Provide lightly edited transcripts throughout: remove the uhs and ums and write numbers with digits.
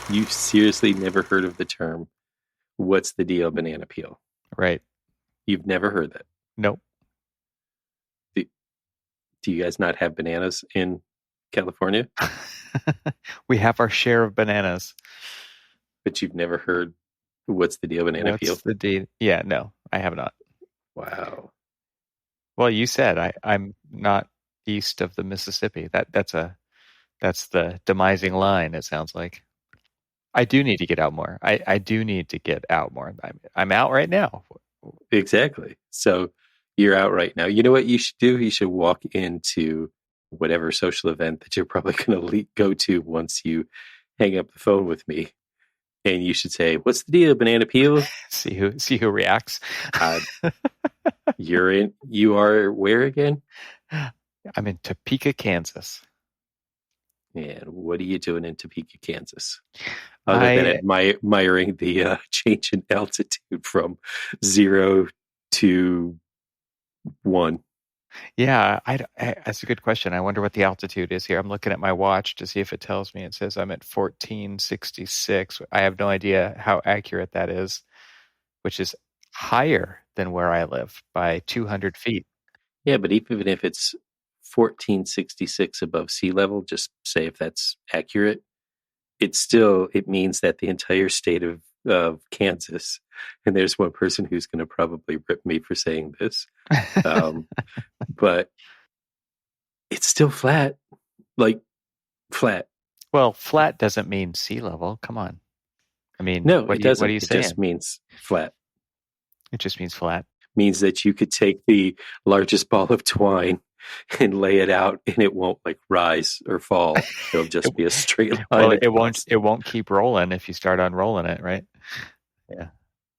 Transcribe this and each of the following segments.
You've seriously never heard of the term, what's the deal banana peel? Right. You've never heard that. Nope. Do, do you guys not have bananas in California? We have our share of bananas. But you've never heard what's the deal banana What's peel? the deal? Yeah, no, I have not. Wow. Well, you said I'm not east of the Mississippi. That's the demising line, it sounds like. I do need to get out more. I do need to get out more. I'm out right now. Exactly. So you're out right now. You know what you should do? You should walk into whatever social event that you're probably going to go to once you hang up the phone with me. And you should say, what's the deal, banana peel? See who reacts. Uh, you are where again? I'm in Topeka, Kansas. And what are you doing in Topeka, Kansas? Other than admiring the change in altitude from 0 to 1. Yeah, that's a good question. I wonder what the altitude is here. I'm looking at my watch to see if it tells me. It says I'm at 1466. I have no idea how accurate that is, which is higher than where I live by 200 feet. Yeah, but even if it's 1466 above sea level, just say if that's accurate, it means that the entire state of Kansas, and there's one person who's going to probably rip me for saying this, but it's still flat, like flat. Well, flat doesn't mean sea level. Come on. I mean, No, what it doesn't. are you It saying? just means flat. It just means flat. Means that you could take the largest ball of twine and lay it out, and it won't like rise or fall. It'll just be a straight line. Well, it won't keep rolling if you start unrolling it, right? Yeah.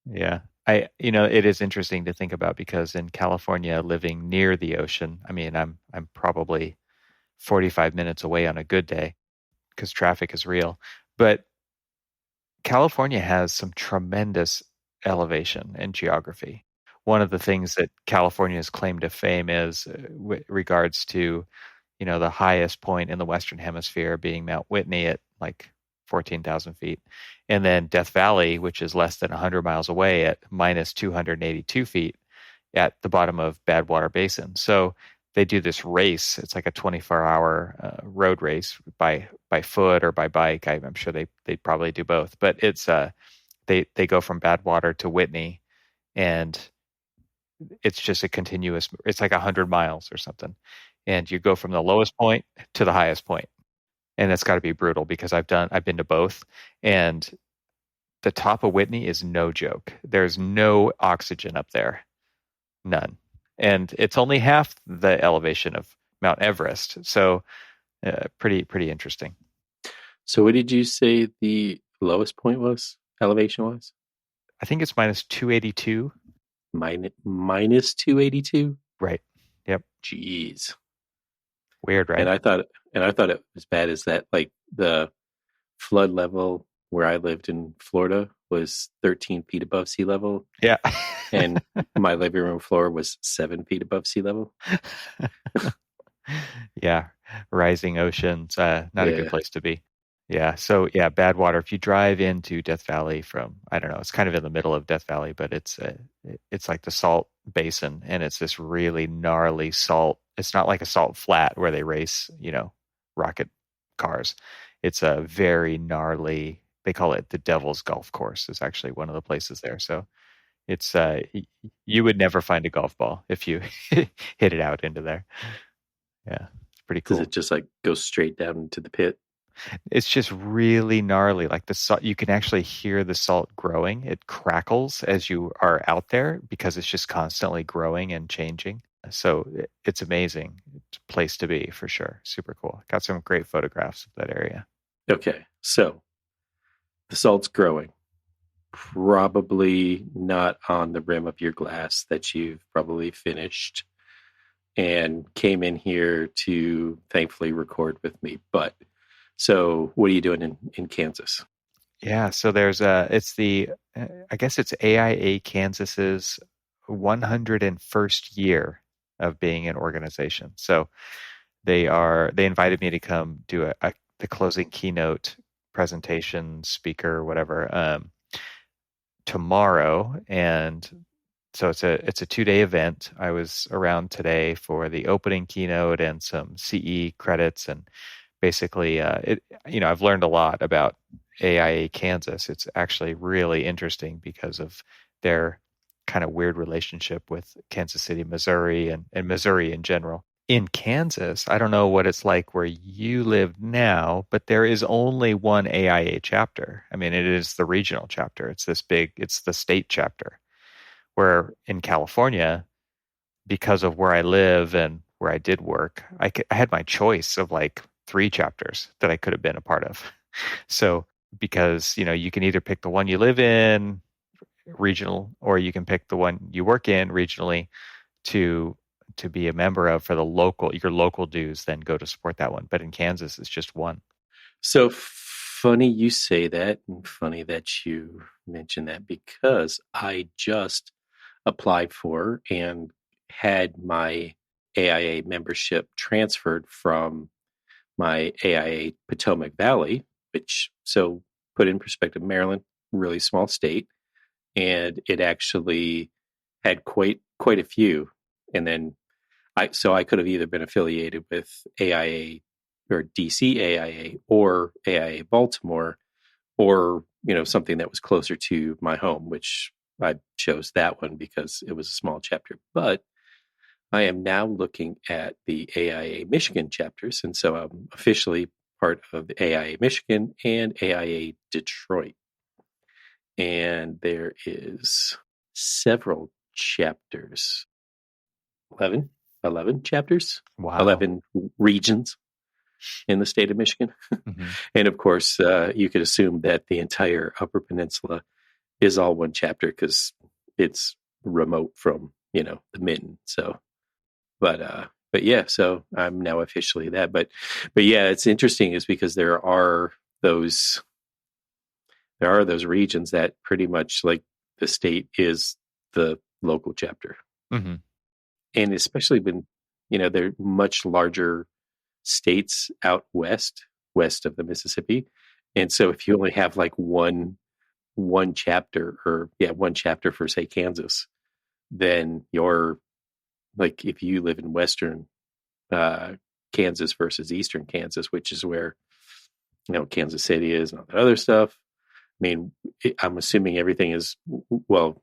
Yeah. It is interesting to think about because in California, living near the ocean, I mean, I'm probably 45 minutes away on a good day because traffic is real. But California has some tremendous elevation and geography. One of the things that California's claim to fame is with regards to, the highest point in the Western Hemisphere being Mount Whitney at like 14,000 feet. And then Death Valley, which is less than 100 miles away at minus 282 feet at the bottom of Badwater Basin. So they do this race. It's like a 24-hour road race by foot or by bike. I'm sure they probably do both. But it's they go from Badwater to Whitney, and it's just a continuous. It's like 100 miles or something, and you go from the lowest point to the highest point, and it's got to be brutal because I've been to both, and the top of Whitney is no joke. There's no oxygen up there, none. And it's only half the elevation of Mount Everest. So pretty interesting. So what did you say the lowest point was, elevation was? I think it's minus 282. Minus 282? Right. Yep. Jeez. Weird, right? And I thought it was bad as that, like the flood level where I lived in Florida was 13 feet above sea level. Yeah. And my living room floor was 7 feet above sea level. Yeah. Rising oceans, not a good place to be. Yeah. So yeah, Badwater. If you drive into Death Valley from, I don't know, it's kind of in the middle of Death Valley, but it's like the salt basin, and it's this really gnarly salt. It's not like a salt flat where they race, rocket cars. It's a very gnarly. They call it the Devil's Golf Course. Is actually one of the places there. So it's you would never find a golf ball if you hit it out into there. Yeah, it's pretty cool. Does it just like go straight down into the pit? It's just really gnarly. Like the salt, you can actually hear the salt growing. It crackles as you are out there because it's just constantly growing and changing. So it's amazing. It's a place to be for sure. Super cool. Got some great photographs of that area. Okay, so the salt's growing. Probably not on the rim of your glass that you've probably finished and came in here to thankfully record with me. But so what are you doing in Kansas? Yeah, so there's I guess it's AIA Kansas's 101st year of being an organization. So they invited me to come do the closing keynote presentation, speaker, whatever, tomorrow, and so it's a 2-day event. I was around today for the opening keynote and some CE credits, and basically, I've learned a lot about AIA Kansas. It's actually really interesting because of their kind of weird relationship with Kansas City, Missouri, and Missouri in general. In Kansas, I don't know what it's like where you live now, but there is only one AIA chapter. I mean, it is the regional chapter. It's this big, it's the state chapter. Where in California, because of where I live and where I did work, I had my choice of like 3 chapters that I could have been a part of. So because, you can either pick the one you live in, regional, or you can pick the one you work in regionally to be a member of for your local dues, then go to support that one. But in Kansas, it's just one. So funny you say that, and funny that you mention that, because I just applied for and had my AIA membership transferred from my AIA Potomac Valley, so put in perspective, Maryland, really small state, and it actually had quite a few. And then I could have either been affiliated with AIA or DC AIA or AIA Baltimore, or something that was closer to my home, which I chose that one because it was a small chapter. But I am now looking at the AIA Michigan chapters, and so I'm officially part of the AIA Michigan and AIA Detroit. And there is several chapters, 11 chapters, Wow. 11 regions in the state of Michigan. Mm-hmm. And of course, you could assume that the entire Upper Peninsula is all one chapter because it's remote from, the mitten. So, but yeah, so I'm now officially that. But yeah, it's interesting is because there are those regions that pretty much like the state is the local chapter. Mm-hmm. And especially when, they're much larger states out west of the Mississippi. And so if you only have like one chapter one chapter for say Kansas, then you're like, if you live in western Kansas versus eastern Kansas, which is where, Kansas City is and all that other stuff. I mean, I'm assuming everything is, well,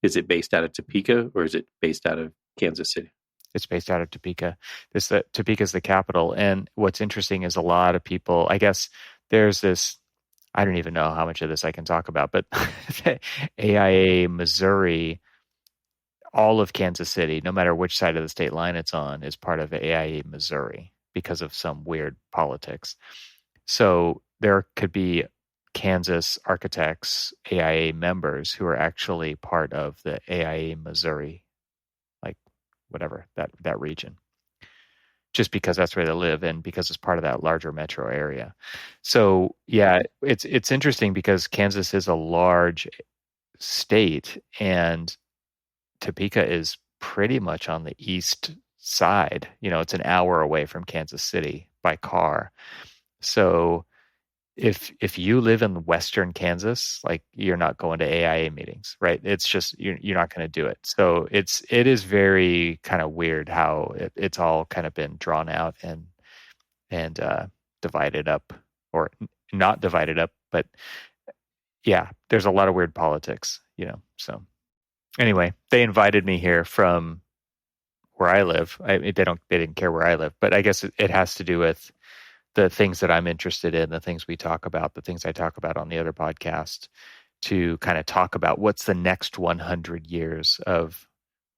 is it based out of Topeka or is it based out of Kansas City? It's based out of Topeka. Topeka is the capital. And what's interesting is a lot of people, I guess there's this, I don't even know how much of this I can talk about, but AIA Missouri, all of Kansas City, no matter which side of the state line it's on, is part of AIA Missouri because of some weird politics. So there could be Kansas architects, AIA members who are actually part of the AIA Missouri, like whatever, that region, just because that's where they live and because it's part of that larger metro area. So yeah, it's interesting because Kansas is a large state and Topeka is pretty much on the east side. It's an hour away from Kansas City by car. So if you live in western Kansas, like you're not going to AIA meetings, right? It's just you're not going to do it. So it is very kind of weird how it's all kind of been drawn out and divided up, or not divided up, but yeah, there's a lot of weird politics, So anyway, they invited me here from where I live. They didn't care where I live, but I guess it has to do with the things that I'm interested in, the things we talk about, the things I talk about on the other podcast, to kind of talk about what's the next 100 years of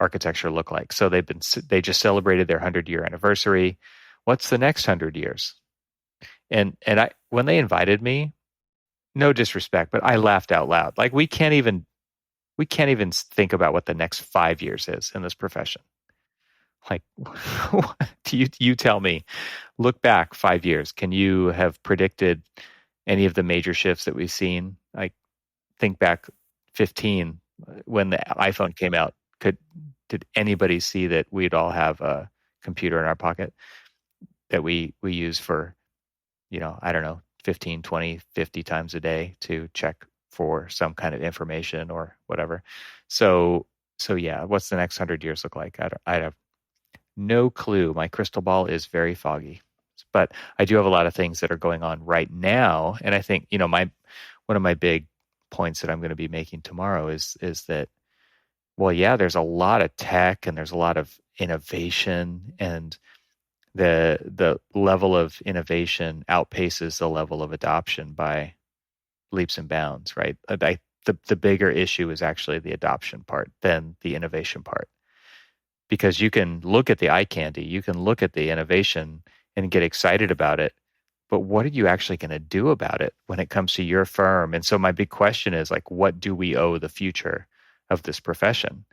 architecture look like. So they just celebrated their 100-year anniversary. What's the next 100 years? And when they invited me, no disrespect, but I laughed out loud. Like we can't even think about what the next 5 years is in this profession. Like, you tell me, look back 5 years. Can you have predicted any of the major shifts that we've seen? Like, think back 15 when the iPhone came out. Did anybody see that we'd all have a computer in our pocket that we use for, I don't know, 15, 20, 50 times a day to check for some kind of information or whatever. So yeah, what's the next 100 years look like? I have no clue. My crystal ball is very foggy. But I do have a lot of things that are going on right now, and I think, one of my big points that I'm going to be making tomorrow is that, well, yeah, there's a lot of tech and there's a lot of innovation, and the level of innovation outpaces the level of adoption by leaps and bounds, right? The bigger issue is actually the adoption part than the innovation part, because you can look at the eye candy, you can look at the innovation and get excited about it, but what are you actually going to do about it when it comes to your firm? And so my big question is, like, what do we owe the future of this profession?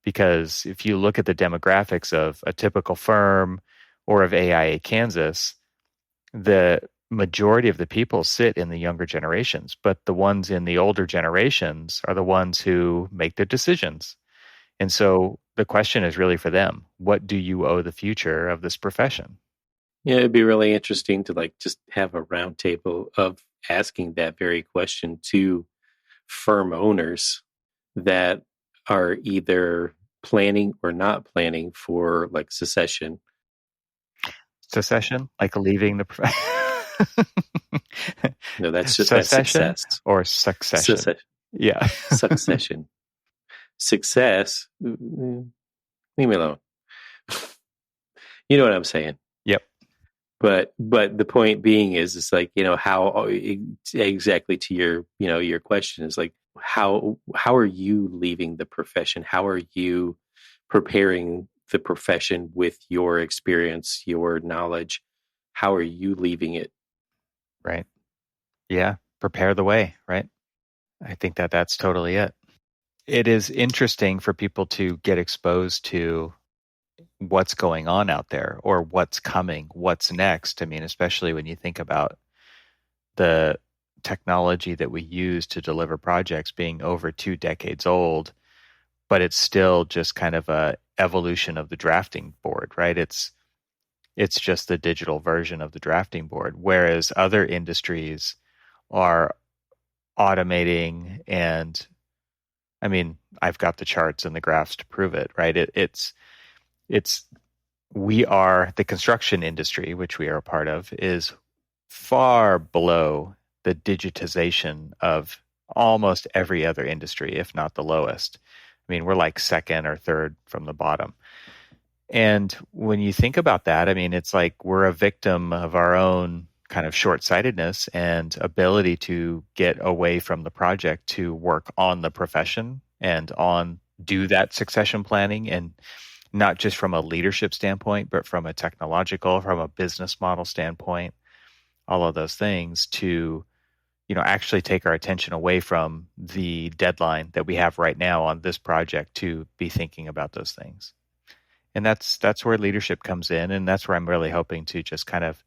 Because if you look at the demographics of a typical firm or of AIA Kansas, the majority of the people sit in the younger generations, but the ones in the older generations are the ones who make the decisions. And so the question is really for them: what do you owe the future of this profession? Yeah, it'd be really interesting to like just have a roundtable of asking that very question to firm owners that are either planning or not planning for like secession. Secession, like leaving the No, that's secession success. or succession? Succession. Yeah. Succession. Success. Leave me alone. You know what I'm saying? Yep. But the point being is, it's like, how exactly to your, your question is like, how are you leaving the profession? How are you preparing the profession with your experience, your knowledge? How are you leaving it? Right. Yeah. Prepare the way, right? I think that that's totally it. It is interesting for people to get exposed to what's going on out there or what's coming, what's next. I mean, especially when you think about the technology that we use to deliver projects being over 2 decades old, but it's still just kind of a evolution of the drafting board, right? It's just the digital version of the drafting board, whereas other industries are automating. And I mean, I've got the charts and the graphs to prove it, right? It's we are the construction industry, which we are a part of, is far below the digitization of almost every other industry, if not the lowest. I mean, we're like second or third from the bottom. And when you think about that, I mean, it's like we're a victim of our own kind of short-sightedness and ability to get away from the project to work on the profession and on do that succession planning, and not just from a leadership standpoint, but from a technological, from a business model standpoint, all of those things to, actually take our attention away from the deadline that we have right now on this project to be thinking about those things. And that's where leadership comes in. And that's where I'm really hoping to just kind of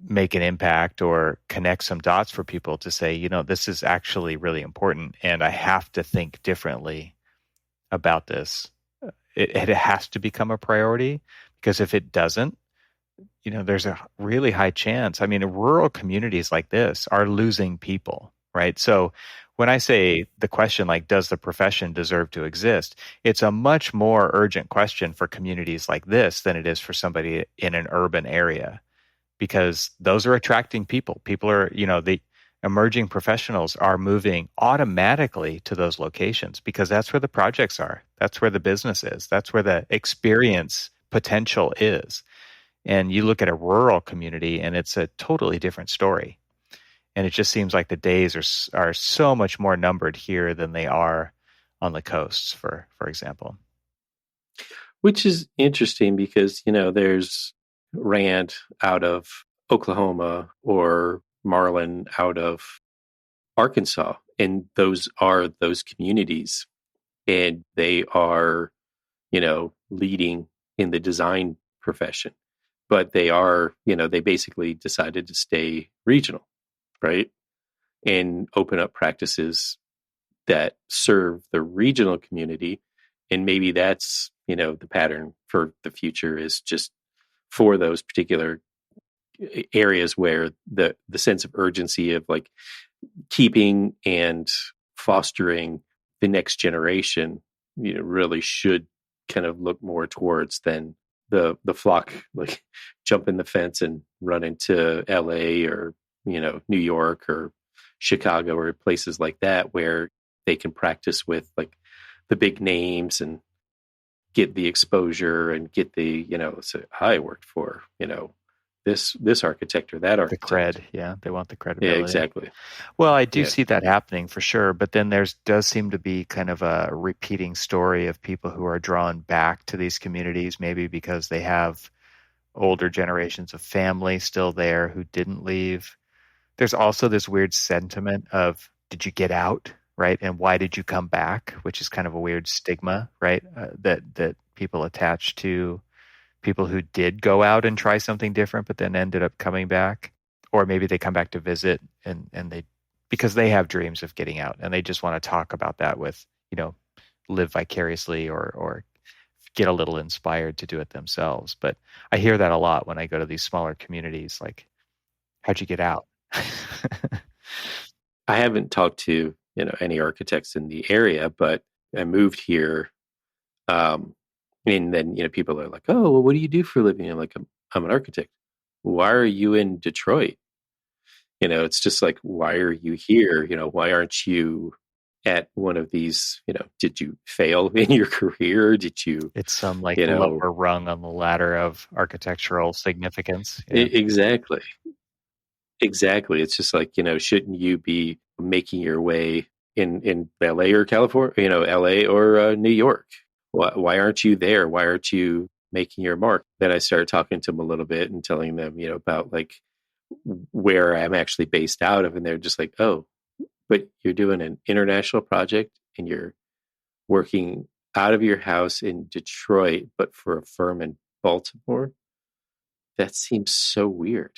make an impact or connect some dots for people to say, this is actually really important, and I have to think differently about this. It has to become a priority, because if it doesn't, there's a really high chance. I mean, rural communities like this are losing people, right? So when I say the question, like, does the profession deserve to exist? It's a much more urgent question for communities like this than it is for somebody in an urban area, because those are attracting people. People are, the emerging professionals are moving automatically to those locations because that's where the projects are. That's where the business is. That's where the experience potential is. And you look at a rural community and it's a totally different story. And it just seems like the days are so much more numbered here than they are on the coasts, for example. Which is interesting because, there's Rand out of Oklahoma or Marlin out of Arkansas, and those are those communities, and they are, leading in the design profession, but they are, they basically decided to stay regional, right? And open up practices that serve the regional community. And maybe that's, the pattern for the future, is just for those particular areas where the sense of urgency of like keeping and fostering the next generation, really should kind of look more towards than the flock, like jumping the fence and run into LA or, New York or Chicago or places like that where they can practice with like the big names and get the exposure and get the, so I worked for, this architect or that The architect. cred, yeah, they want the Yeah, credibility. exactly. Well, I do Yeah. see that happening for sure, but then does seem to be kind of a repeating story of people who are drawn back to these communities, maybe because they have older generations of family still there who didn't leave. There's also this weird sentiment of, did you get out, right? And why did you come back? Which is kind of a weird stigma, right? That people attach to people who did go out and try something different, but then ended up coming back. Or maybe they come back to visit and they, because they have dreams of getting out and they just want to talk about that with, live vicariously or get a little inspired to do it themselves. But I hear that a lot when I go to these smaller communities, like, how'd you get out? I haven't talked to, any architects in the area, but I moved here. And then, people are like, oh, well, what do you do for a living? I'm like, I'm an architect. Why are you in Detroit? It's just like, why are you here? Why aren't you at one of these, did you fail in your career? Did you, It's some like you know, lower rung on the ladder of architectural significance. Yeah. exactly. Exactly. It's just like, shouldn't you be making your way in LA or California, LA or New York? Why aren't you there? Why aren't you making your mark? Then I started talking to them a little bit and telling them, about like where I'm actually based out of. And they're just like, oh, but you're doing an international project and you're working out of your house in Detroit, but for a firm in Baltimore. That seems so weird.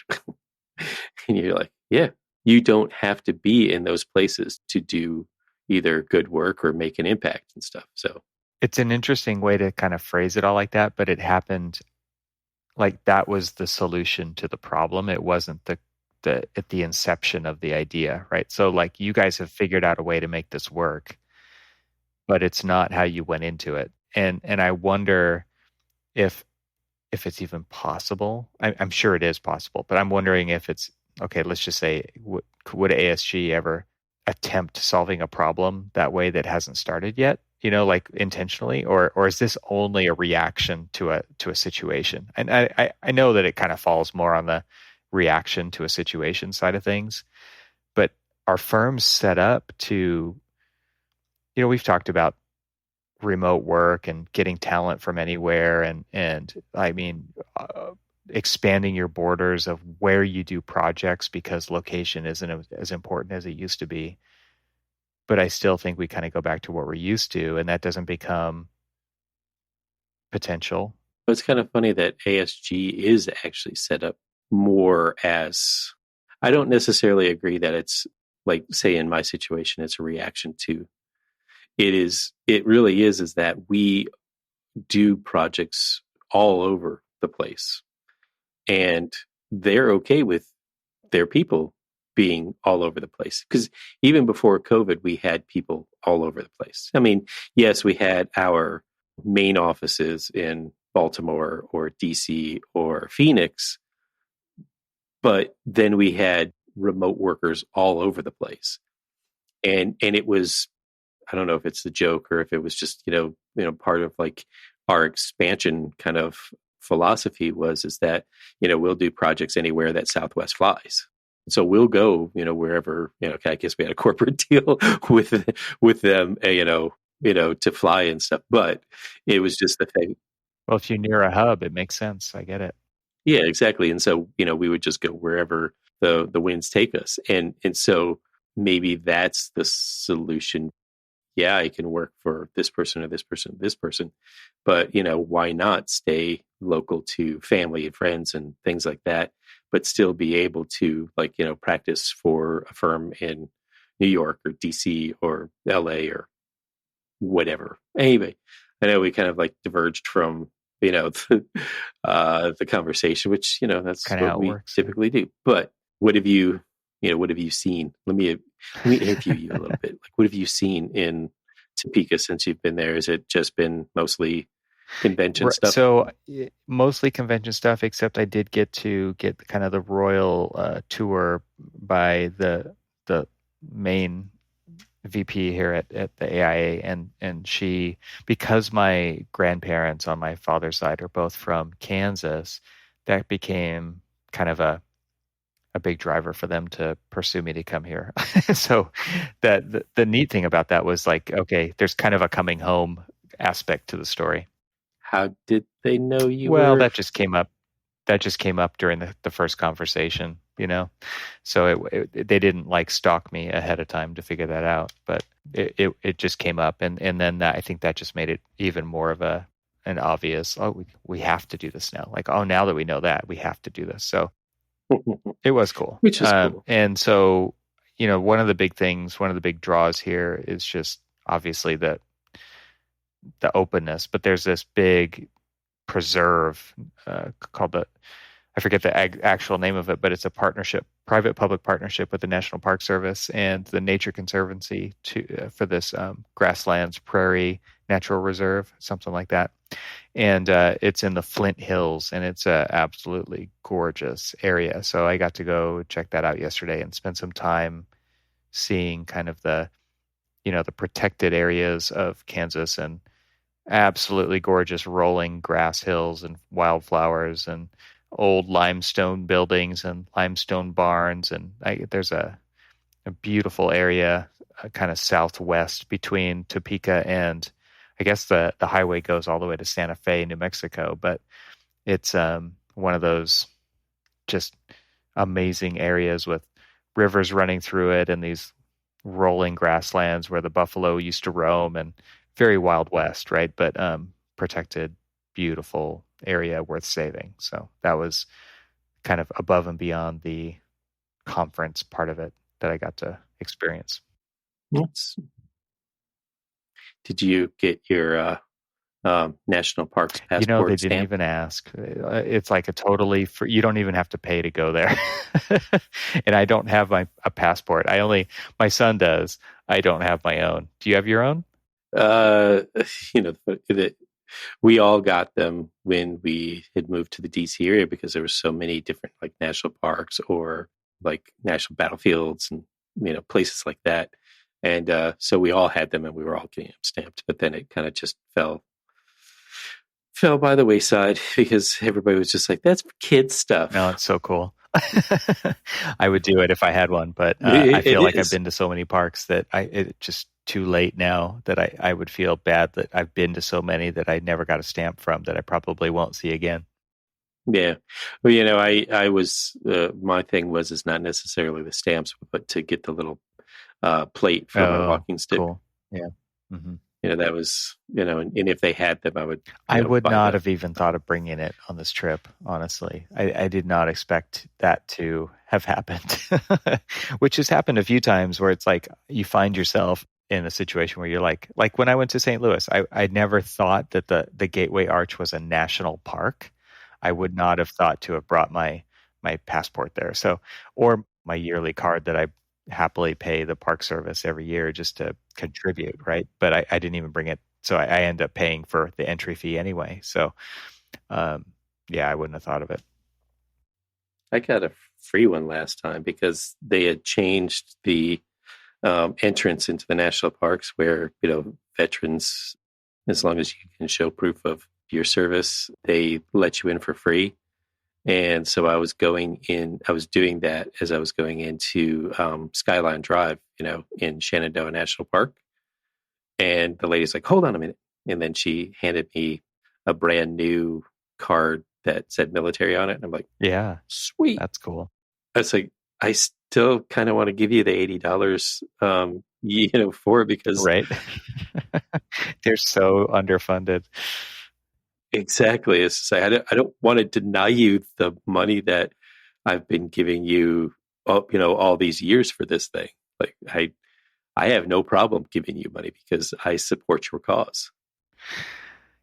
And you're like, yeah, you don't have to be in those places to do either good work or make an impact and stuff. So It's an interesting way to kind of phrase it all like that, but it happened like that was the solution to the problem. It wasn't the at the inception of the idea, right? So like you guys have figured out a way to make this work, but it's not how you went into it. And I wonder if it's even possible. I'm sure it is possible, but I'm wondering if it's okay. Let's just say, would ASG ever attempt solving a problem that way that hasn't started yet? Like intentionally, or is this only a reaction to a situation? And I know that it kind of falls more on the reaction to a situation side of things, but are firms set up to, we've talked about remote work and getting talent from anywhere and I mean expanding your borders of where you do projects because location isn't as important as it used to be. But I still think we kind of go back to what we're used to, and that doesn't become potential. it's kind of funny that ASG is actually set up more as, I don't necessarily agree that it's like, say in my situation, it's a reaction to, it really is that we do projects all over the place and they're okay with their people being all over the place. Because even before COVID, we had people all over the place. I mean, yes, we had our main offices in Baltimore or DC or Phoenix, but then we had remote workers all over the place. And it was, I don't know if it's the joke or if it was just, part of like our expansion kind of philosophy is that, we'll do projects anywhere that Southwest flies. So we'll go, wherever, I guess we had a corporate deal with them, to fly and stuff. But it was just the thing. Well, if you're near a hub, it makes sense. I get it. Yeah, exactly. And so, we would just go wherever the winds take us. And so maybe that's the solution. Yeah, I can work for this person or this person, or this person, but why not stay local to family and friends and things like that, but still be able to practice for a firm in New York or DC or LA or whatever. Anyway, I know we kind of diverged from the conversation, which, that's Kind of what how it we works. Yeah. typically do. But what have you seen? Let me interview you a little bit. Like, what have you seen in Topeka since you've been there? Has it just been mostly convention stuff? So mostly convention stuff, except I did get kind of the royal tour by the main VP here at the AIA, and she, because my grandparents on my father's side are both from Kansas, that became kind of a big driver for them to pursue me to come here. So that the neat thing about that was like, okay, there's kind of a coming home aspect to the story. How did they know you Well, were? that just came up during the first conversation, you know. So they didn't like stalk me ahead of time to figure that out, but it just came up, and then I think that just made it even more of an obvious, oh, we have to do this now. Like, oh, now that we know that, we have to do this. So it was cool. Which is cool. And so, one of the big things, one of the big draws here is just obviously the openness, but there's this big preserve called I forget the actual name of it, but it's a partnership, private-public partnership with the National Park Service and the Nature Conservancy for this grasslands prairie natural reserve, something like that. And it's in the Flint Hills, and it's a absolutely gorgeous area. So I got to go check that out yesterday and spend some time seeing kind of the protected areas of Kansas, and absolutely gorgeous rolling grass hills and wildflowers and old limestone buildings and limestone barns. And there's a beautiful area kind of southwest between Topeka and, I guess the highway goes all the way to Santa Fe, New Mexico, but it's one of those just amazing areas with rivers running through it and these rolling grasslands where the buffalo used to roam, and very Wild West, right? But protected, beautiful area worth saving. So that was kind of above and beyond the conference part of it that I got to experience. Yes. Did you get your national parks They passport didn't stamp? even ask. It's like a totally free, you don't even have to pay to go there. And I don't have a passport. My son does. I don't have my own. Do you have your own? Uh, we all got them when we had moved to the DC area because there were so many different like national parks or like national battlefields and places like that. And so we all had them and we were all getting them stamped. But then it kind of just fell by the wayside because everybody was just like, "That's for kids stuff." No, it's so cool. I would do it if I had one, but I It feel like I've is. been to so many parks that it's just too late now that I would feel bad that I've been to so many that I never got a stamp from that I probably won't see again. Yeah. Well, I was my thing was is not necessarily the stamps, but to get the little plate for my Oh, walking stick. cool. Yeah. Hmm. That was, and if they had them, I would, I would buy not the. have even thought of bringing it on this trip, honestly. I did not expect that to have happened, which has happened a few times where it's like you find yourself in a situation where you're like when I went to St. Louis, I never thought that the Gateway Arch was a national park. I would not have thought to have brought my passport there. So, or my yearly card that I happily pay the park service every year just to contribute, right? But I didn't even bring it. So I end up paying for the entry fee anyway. So, um, yeah, I wouldn't have thought of it. I got a free one last time because they had changed the entrance into the national parks where, veterans, as long as you can show proof of your service, they let you in for free. And so I was doing that as I was going into Skyline Drive, in Shenandoah National Park. And the lady's like, hold on a minute. And then she handed me a brand new card that said military on it. And I'm like, Yeah, sweet. that's cool. I was like, I still kind of want to give you the $80, for it because Right? They're so underfunded. exactly. It's just like, I don't want to deny you the money that I've been giving you, all these years for this thing. Like I have no problem giving you money because I support your cause.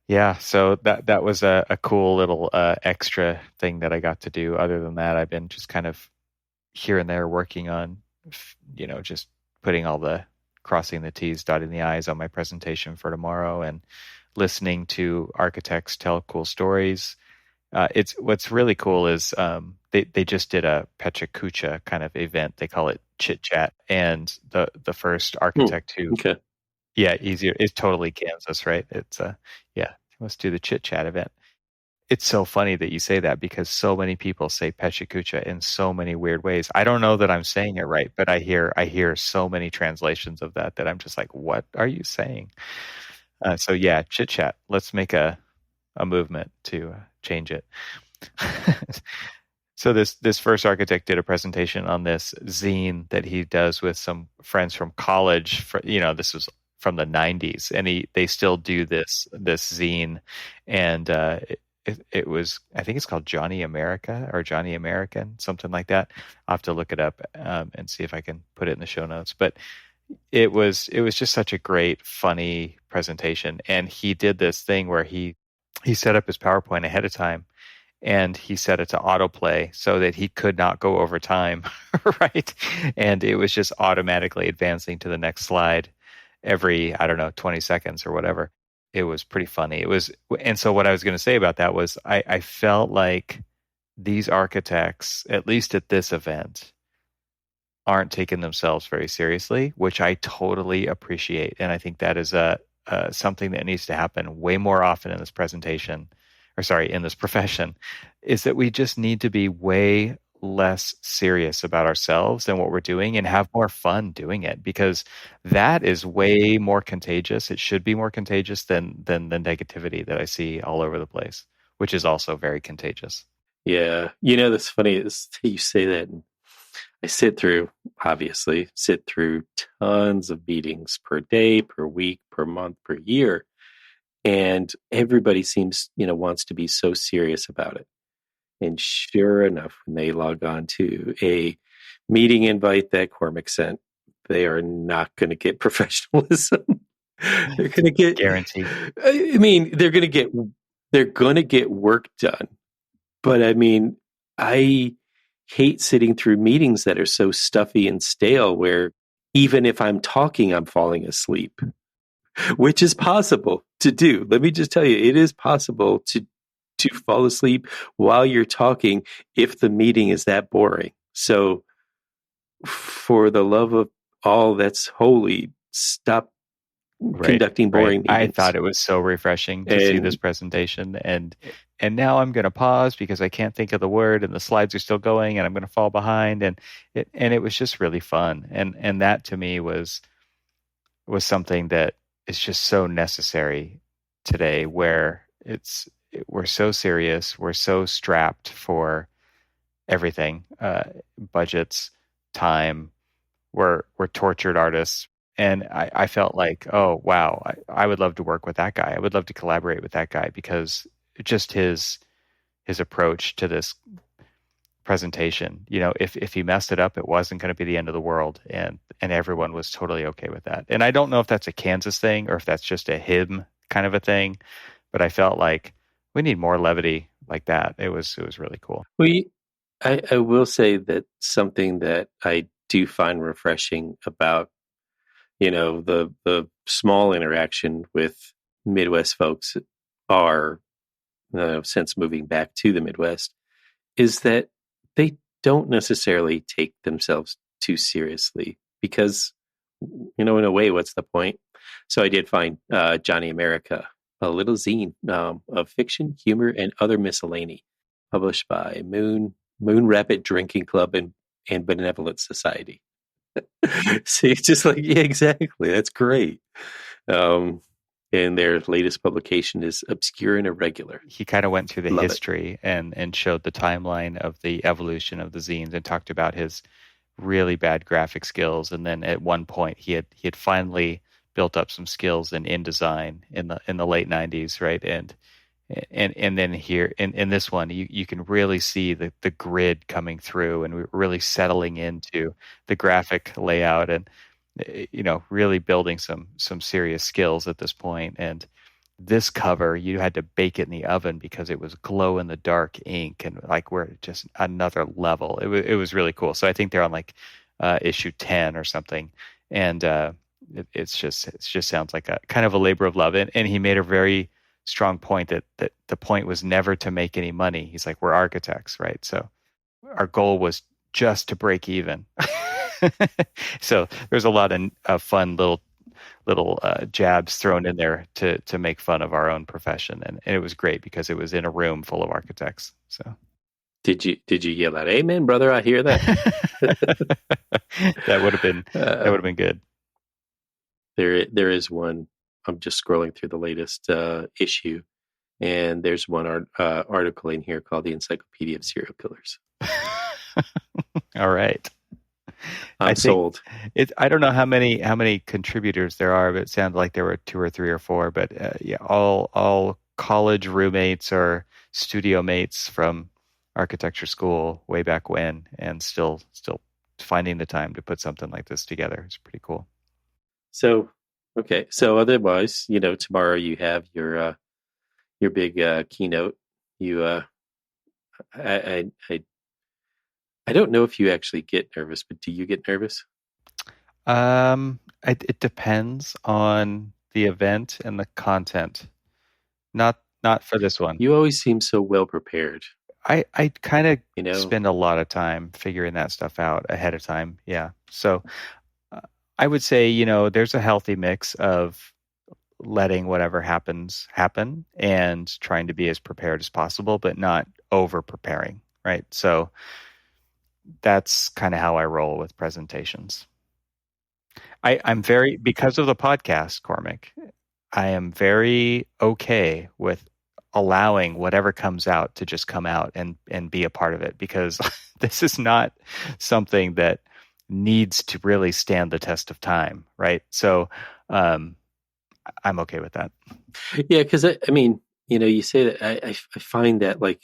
Yeah, so that was a cool little extra thing that I got to do. Other than that, I've been just kind of here and there working on, just putting all the crossing the T's, dotting the I's on my presentation for tomorrow, and listening to architects tell cool stories. It's what's really cool is they just did a Pecha Kucha kind of event. They call it Chit Chat, and the first Hmm. architect who, Okay. yeah, easier. It's totally Kansas, right? It's yeah. Let's do the Chit Chat event. It's so funny that you say that because so many people say Pecha Kucha in so many weird ways. I don't know that I'm saying it right, but I hear so many translations of that I'm just like, what are you saying? So yeah, Chit Chat. Let's make a movement to change it. So this first architect did a presentation on this zine that he does with some friends from college. This was from the '90s, and they still do this zine, and it was, I think it's called Johnny America or Johnny American, something like that. I'll have to look it up and see if I can put it in the show notes. But it was just such a great, funny presentation, and he did this thing where he set up his PowerPoint ahead of time and he set it to autoplay so that he could not go over time, right? And it was just automatically advancing to the next slide every, I don't know, 20 seconds or whatever. It was pretty funny. And so what I was going to say about that was I felt like these architects, at least at this event, aren't taking themselves very seriously, which I totally appreciate. And I think that is something that needs to happen way more often in this presentation, or sorry, in this profession, is that we just need to be way less serious about ourselves and what we're doing and have more fun doing it, because that is way more contagious. It should be more contagious than the negativity that I see all over the place, which is also very contagious. Yeah. That's funny is you say that. I obviously, sit through tons of meetings per day, per week, per month, per year. And everybody seems, wants to be so serious about it. And sure enough, when they log on to a meeting invite that Cormac sent, they are not going to get professionalism. They're going to get, Guaranteed. I mean, they're going to get work done. But I mean, I hate sitting through meetings that are so stuffy and stale where even if I'm talking, I'm falling asleep, which is possible to do. Let me just tell you, it is possible to fall asleep while you're talking if the meeting is that boring. So for the love of all that's holy, stop Right, conducting right. boring I meetings. thought it was so refreshing to see this And presentation, and now I'm going to pause because I can't think of the word and the slides are still going and I'm going to fall behind, and it was just really fun. And that to me was something that is just so necessary today, where we're so serious, we're so strapped for everything, budgets, time, we're tortured artists. And I felt like, oh wow, I would love to work with that guy. I would love to collaborate with that guy, because just his approach to this presentation, if he messed it up, it wasn't going to be the end of the world, and everyone was totally okay with that. And I don't know if that's a Kansas thing or if that's just a him kind of a thing, but I felt like we need more levity like that. It was really cool. I will say that something that I do find refreshing about, the small interaction with Midwest folks are, since moving back to the Midwest, is that they don't necessarily take themselves too seriously because, in a way, what's the point? So I did find Johnny America, a little zine of fiction, humor, and other miscellany, published by Moon Rapid Drinking Club and Benevolent Society. See, it's just like, yeah, exactly. That's great. Um, and their latest publication is Obscure and Irregular. He kind of went through the Love it. history and showed the timeline of the evolution of the zines and talked about his really bad graphic skills. And then at one point he had finally built up some skills in InDesign in the late '90s, right? And then here in this one, you can really see the grid coming through, and we're really settling into the graphic layout, and really building some serious skills at this point. And this cover, you had to bake it in the oven because it was glow in the dark ink, and like we're just another level. It was really cool. So I think they're on like issue 10 or something, and it just sounds like a kind of a labor of love. And he made a very strong point that the point was never to make any money. He's like, we're architects, right? So our goal was just to break even. So there's a lot of fun little jabs thrown in there to make fun of our own profession, and it was great because it was in a room full of architects. So Did you yell out, "Amen, brother"? I hear that. that would have been good. There is one. I'm just scrolling through the latest issue, and there's one article in here called "The Encyclopedia of Serial Killers." All right. I'm sold. I don't know how many contributors there are, but it sounded like there were 2 or 3 or 4. But yeah, all college roommates or studio mates from architecture school way back when, and still finding the time to put something like this together. It's pretty cool. So, okay. So otherwise, tomorrow you have your big keynote. I don't know if you actually get nervous, but do you get nervous? It depends on the event and the content. Not for this one. You always seem so well prepared. I kind of spend a lot of time figuring that stuff out ahead of time. Yeah. So I would say, there's a healthy mix of letting whatever happens happen and trying to be as prepared as possible, but not over preparing. Right. So that's kind of how I roll with presentations. I'm very, because of the podcast, Cormac, I am very okay with allowing whatever comes out to just come out and be a part of it, because this is not something that needs to really stand the test of time, right? So I'm okay with that. Yeah, because I mean, you say that I find that, like,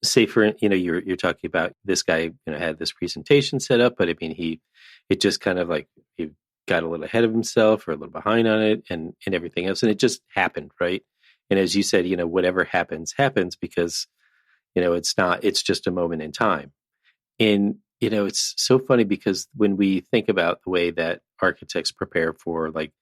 say for you're talking about this guy had this presentation set up, but I mean it just kind of like he got a little ahead of himself or a little behind on it and everything else, and it just happened, right? And as you said, whatever happens because it's just a moment in time. And it's so funny because when we think about the way that architects prepare for like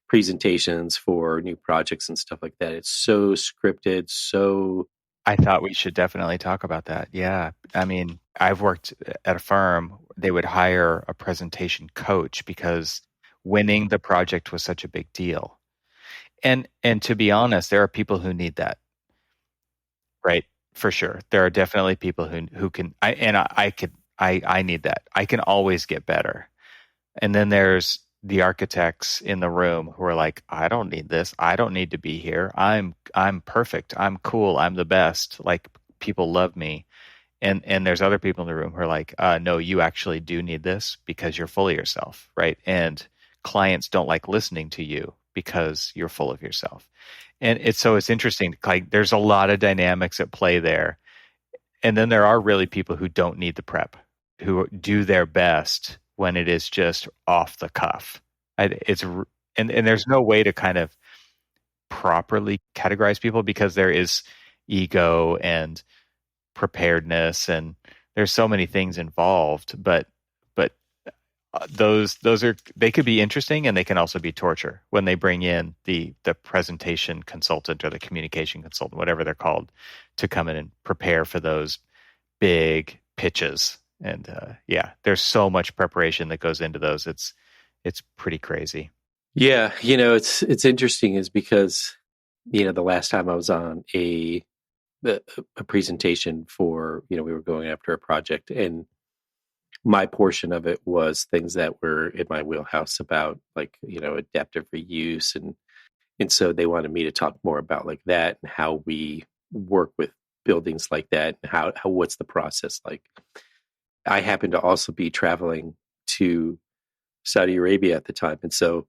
presentations for new projects and stuff like that, it's so scripted. So I thought we should definitely talk about that. Yeah. I mean, I've worked at a firm, they would hire a presentation coach because winning the project was such a big deal. And to be honest, there are people who need that. Right? For sure. There are definitely people who can I need that. I can always get better. And then there's the architects in the room who are like, I don't need this. I don't need to be here. I'm perfect. I'm cool. I'm the best. Like, people love me. And there's other people in the room who are like, no, you actually do need this because you're full of yourself, right? And clients don't like listening to you because you're full of yourself. And it's interesting. Like, there's a lot of dynamics at play there. And then there are really people who don't need the prep, who do their best when it is just off the cuff. And there's no way to kind of properly categorize people because there is ego and preparedness, and there's so many things involved. But those are, they could be interesting, and they can also be torture when they bring in the presentation consultant or the communication consultant, whatever they're called, to come in and prepare for those big pitches. And yeah, there's so much preparation that goes into those. It's pretty crazy. Yeah, it's interesting is because the last time I was on a presentation for we were going after a project, and my portion of it was things that were in my wheelhouse about like adaptive reuse, and so they wanted me to talk more about like that and how we work with buildings like that and how what's the process like. I happened to also be traveling to Saudi Arabia at the time, and so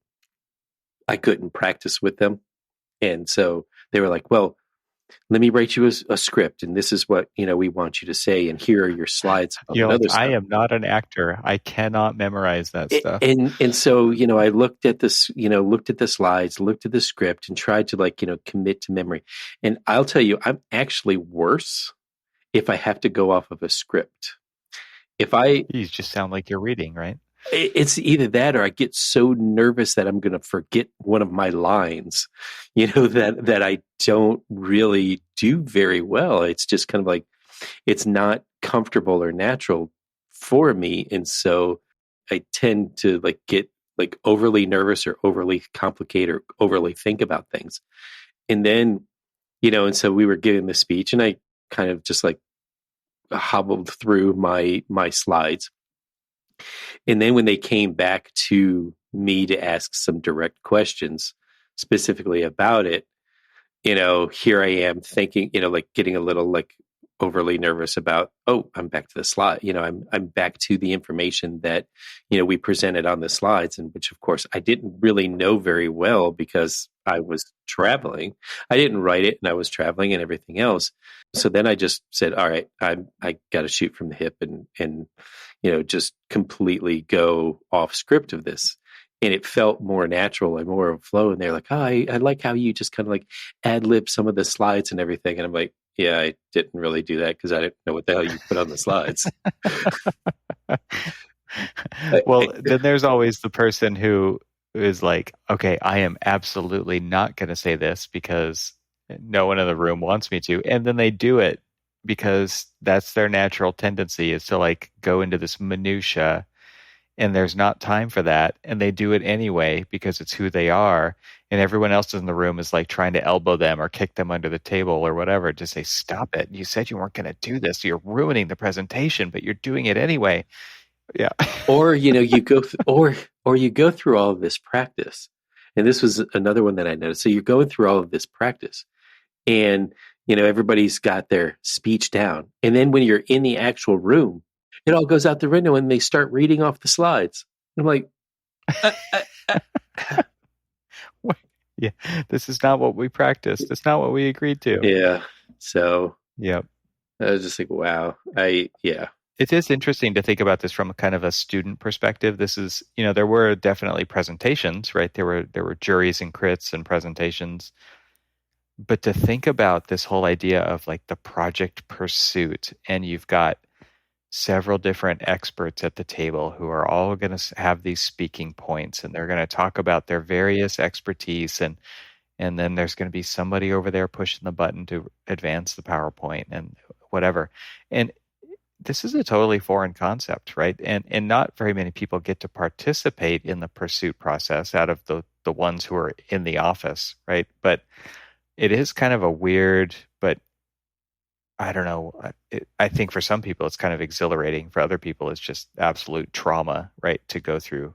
I couldn't practice with them. And so they were like, well, let me write you a script, and this is what we want you to say, and here are your slides of You're like, another I stuff. am not an actor. I cannot memorize that stuff. And so I looked at this, looked at the slides, looked at the script, and tried to commit to memory. And I'll tell you, I'm actually worse if I have to go off of a script. If I You just sound like you're reading, right? It's either that or I get so nervous that I'm going to forget one of my lines, that I don't really do very well. It's just kind of like, it's not comfortable or natural for me. And so I tend to get overly nervous or overly complicate or overly think about things. And then, and so we were giving the speech, and I kind of just hobbled through my slides. And then when they came back to me to ask some direct questions specifically about it, here I am thinking, getting a little overly nervous about, oh, I'm back to the slide. I'm back to the information that, we presented on the slides, and which of course I didn't really know very well because I was traveling. I didn't write it, and I was traveling and everything else. So then I just said, all right, I got to shoot from the hip and just completely go off script of this. And it felt more natural and more of a flow. And they're like, oh, I like how you just kind of ad lib some of the slides and everything. And I'm like, yeah, I didn't really do that because I didn't know what the hell you put on the slides. Well, then there's always the person who is like, okay, I am absolutely not going to say this because no one in the room wants me to. And then they do it because that's their natural tendency, is to go into this minutia, and there's not time for that. And they do it anyway because it's who they are. And everyone else in the room is trying to elbow them or kick them under the table or whatever to say, stop it. You said you weren't going to do this. You're ruining the presentation, but you're doing it anyway. Yeah. Or you go or you go through all of this practice. And this was another one that I noticed. So you're going through all of this practice, and everybody's got their speech down. And then when you're in the actual room, it all goes out the window and they start reading off the slides. I'm like, yeah, this is not what we practiced. It's not what we agreed to. Yeah. So yeah, I was just like, wow. It is interesting to think about this from a kind of a student perspective. This is, there were definitely presentations, right? There were juries and crits and presentations. But to think about this whole idea of the project pursuit, and you've got several different experts at the table who are all going to have these speaking points, and they're going to talk about their various expertise, and then there's going to be somebody over there pushing the button to advance the PowerPoint and whatever. And this is a totally foreign concept, right? And not very many people get to participate in the pursuit process out of the ones who are in the office, right? But it is kind of a weird, but I don't know. I think for some people it's kind of exhilarating. For other people, it's just absolute trauma, right, to go through.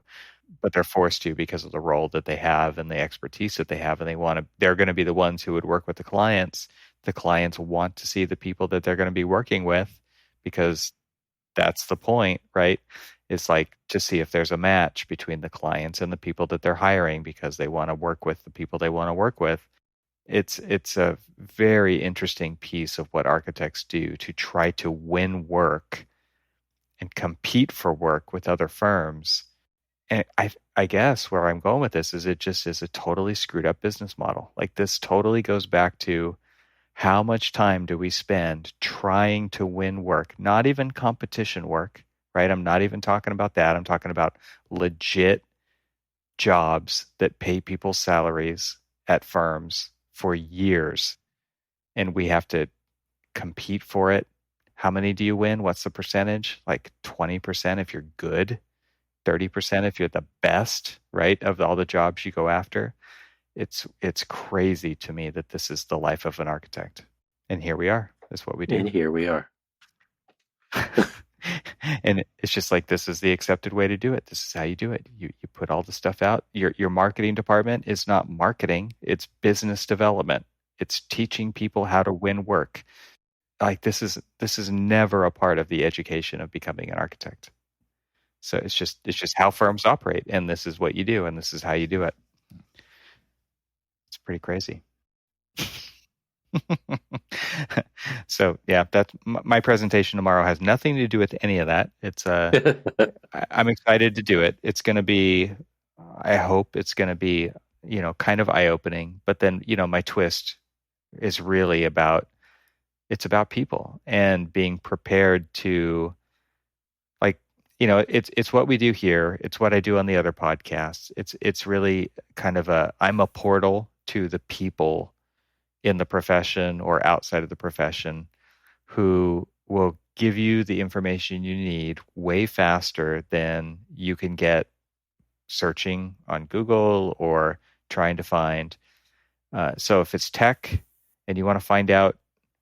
But they're forced to because of the role that they have and the expertise that they have, and they're going to be the ones who would work with the clients. The clients want to see the people that they're going to be working with, because that's the point, right? It's to see if there's a match between the clients and the people that they're hiring, because they want to work with the people they want to work with. It's a very interesting piece of what architects do to try to win work and compete for work with other firms. And I guess where I'm going with this is, it just is a totally screwed up business model. This totally goes back to, how much time do we spend trying to win work? Not even competition work, right? I'm not even talking about that. I'm talking about legit jobs that pay people salaries at firms for years, and we have to compete for it. How many do you win? What's the percentage? 20% if you're good, 30% if you're the best, right, of all the jobs you go after. It's crazy to me that this is the life of an architect. And here we are. That's what we do. And here we are. And it's just this is the accepted way to do it. This is how you do it. You put all the stuff out. Your marketing department is not marketing, it's business development. It's teaching people how to win work. This is never a part of the education of becoming an architect. So it's just how firms operate, and this is what you do, and this is how you do it. It's pretty crazy. So yeah, that's my presentation tomorrow has nothing to do with any of that. It's I'm excited to do it. It's going to be, I hope it's going to be, kind of eye-opening, but then, my twist is really it's about people and being prepared to, like, it's what we do here. It's what I do on the other podcasts. It's really kind of I'm a portal to the people in the profession or outside of the profession who will give you the information you need way faster than you can get searching on Google or trying to find. So if it's tech and you want to find out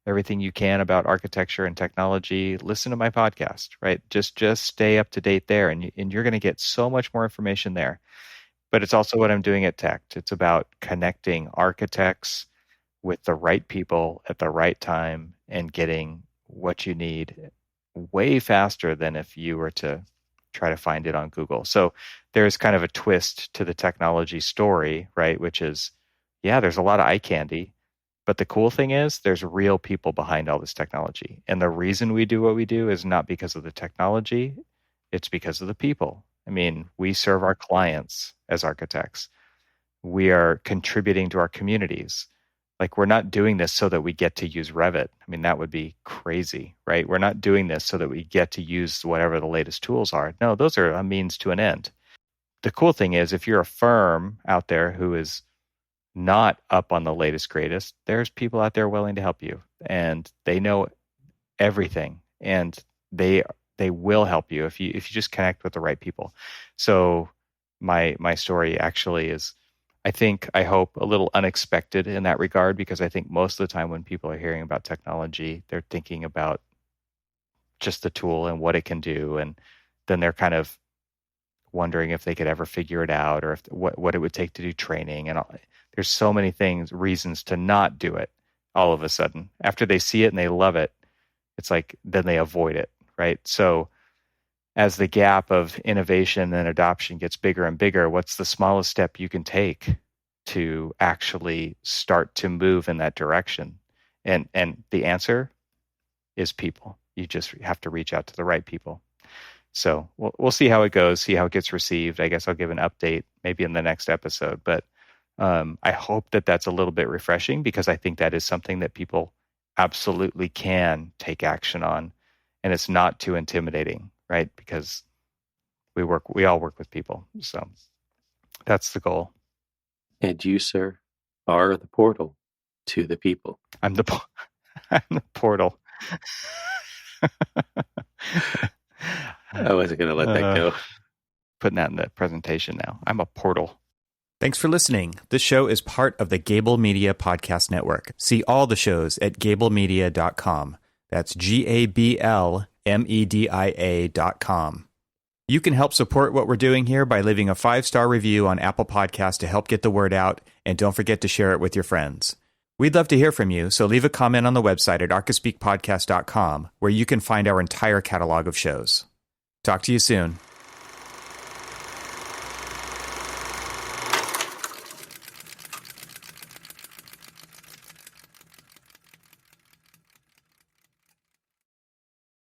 everything you can about architecture and technology, listen to my podcast, right? Just stay up to date there, and you're going to get so much more information there. But it's also what I'm doing at Tech. It's about connecting architects with the right people at the right time and getting what you need way faster than if you were to try to find it on Google. So there's kind of a twist to the technology story, right? Which is, yeah, there's a lot of eye candy, but the cool thing is there's real people behind all this technology. And the reason we do what we do is not because of the technology, it's because of the people. I mean, we serve our clients as architects. We are contributing to our communities. Like, we're not doing this so that we get to use Revit. I mean, that would be crazy, right? We're not doing this so that we get to use whatever the latest tools are. No, those are a means to an end. The cool thing is, if you're a firm out there who is not up on the latest, greatest, there's people out there willing to help you, and they know everything, and they will help you if you just connect with the right people. So my story actually is, I hope, a little unexpected in that regard, because I think most of the time when people are hearing about technology, they're thinking about just the tool and what it can do, and then they're kind of wondering if they could ever figure it out, or if what it would take to do training. And there's so many reasons to not do it all of a sudden. After they see it and they love it, it's like, then they avoid it, right? So as the gap of innovation and adoption gets bigger and bigger, what's the smallest step you can take to actually start to move in that direction? And the answer is people. You just have to reach out to the right people. So we'll see how it goes, see how it gets received. I guess I'll give an update maybe in the next episode. But I hope that that's a little bit refreshing, because I think that is something that people absolutely can take action on, and it's not too intimidating, right? Because we all work with people. So that's the goal. And you, sir, are the portal to the people. I'm the portal. I wasn't going to let that go. Putting that in the presentation now. I'm a portal. Thanks for listening. This show is part of the Gable Media Podcast Network. See all the shows at gablemedia.com. That's GABLMEDIA.com. You can help support what we're doing here by leaving a 5-star review on Apple Podcasts to help get the word out, and don't forget to share it with your friends. We'd love to hear from you, so leave a comment on the website at archispeakpodcast.com, where you can find our entire catalog of shows. Talk to you soon.